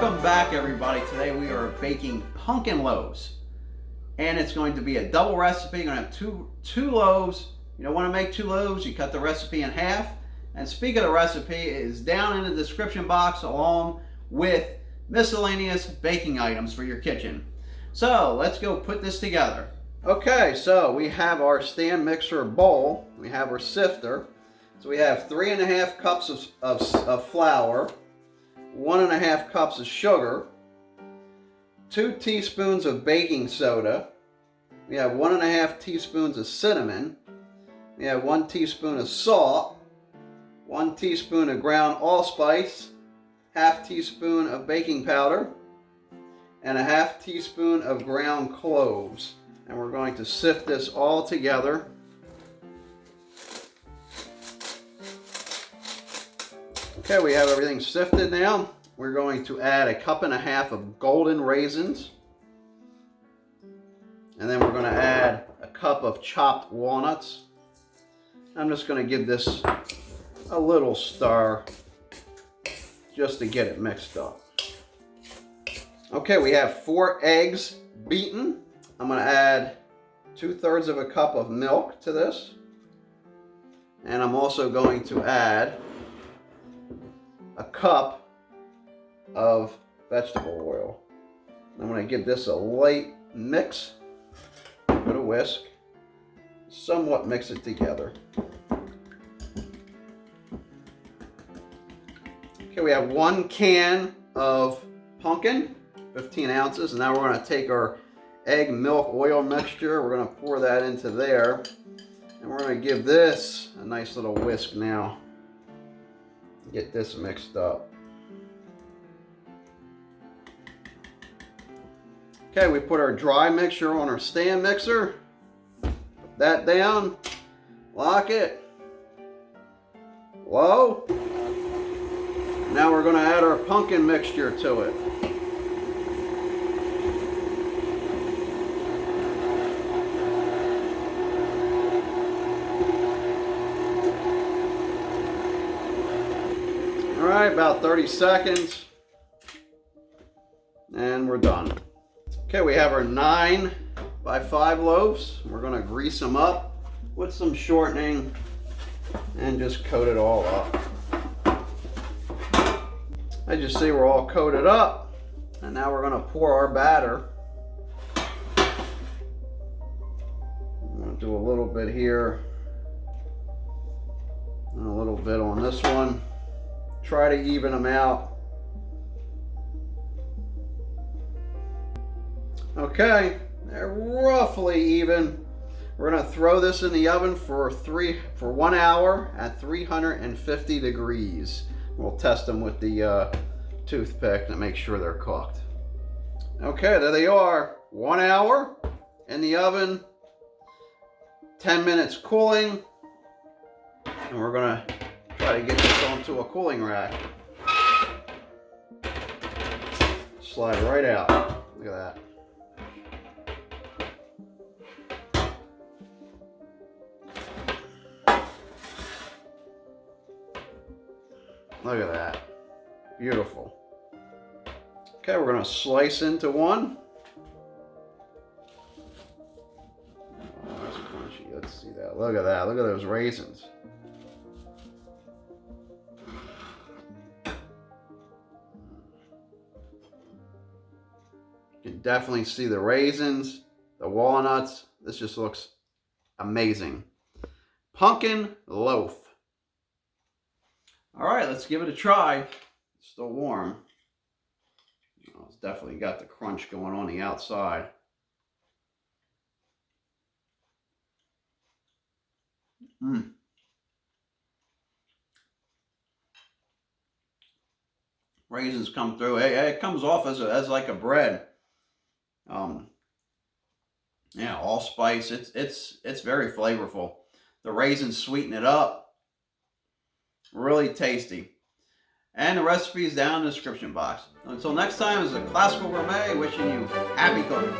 Welcome back, everybody. Today we are baking pumpkin loaves, and it's going to be a double recipe. You're going to have two loaves. You don't want to make two loaves, you cut the recipe in half. And speaking of the recipe, it is down in the description box along with miscellaneous baking items for your kitchen. So let's go put this together. Okay, so we have our stand mixer bowl. We have our sifter. So we have 3.5 cups of flour, 1.5 cups of sugar, 2 teaspoons of baking soda. We have 1.5 teaspoons of cinnamon. We have 1 teaspoon of salt, 1 teaspoon of ground allspice, 1/2 teaspoon of baking powder, and 1/2 teaspoon of ground cloves. And we're going to sift this all together. Okay, we have everything sifted now. We're going to add 1.5 cups of golden raisins. And then we're going to add 1 cup of chopped walnuts. I'm just going to give this a little stir just to get it mixed up. Okay, we have 4 eggs beaten. I'm going to add 2/3 of a cup of milk to this. And I'm also going to add 1 cup of vegetable oil. I'm going to give this a light mix, put a whisk, somewhat mix it together. Okay, we have 1 can of pumpkin, 15 ounces, and now we're going to take our egg milk oil mixture, we're going to pour that into there, and we're going to give this a nice little whisk now. Get this mixed up. Okay, we put our dry mixture on our stand mixer. Put that down. Lock it. Low. Now we're going to add our pumpkin mixture to it. Alright, about 30 seconds, and we're done. Okay, we have our 9 by 5 loaves. We're going to grease them up with some shortening and just coat it all up. As you see, we're all coated up, and now we're going to pour our batter. I'm going to do a little bit here and a little bit on this one. Try to even them out. Okay, they're roughly even. We're going to throw this in the oven for 1 hour at 350 degrees. We'll test them with the toothpick to make sure they're cooked. Okay, there they are. 1 hour in the oven, 10 minutes cooling, and we're going to try to get this onto a cooling rack. Slide right out. Look at that. Look at that. Beautiful. Okay, we're going to slice into one. Oh, that's crunchy. Let's see that. Look at that. Look at those raisins. You can definitely see the raisins, the walnuts. This just looks amazing. Pumpkin loaf. All right, let's give it a try. It's still warm. Oh, it's definitely got the crunch going on the outside. Raisins come through. It comes off as like a bread. Yeah, allspice. It's very flavorful. The raisins sweeten it up. Really tasty. And the recipe is down in the description box. Until next time, this is a Classical Gourmet wishing you happy cooking.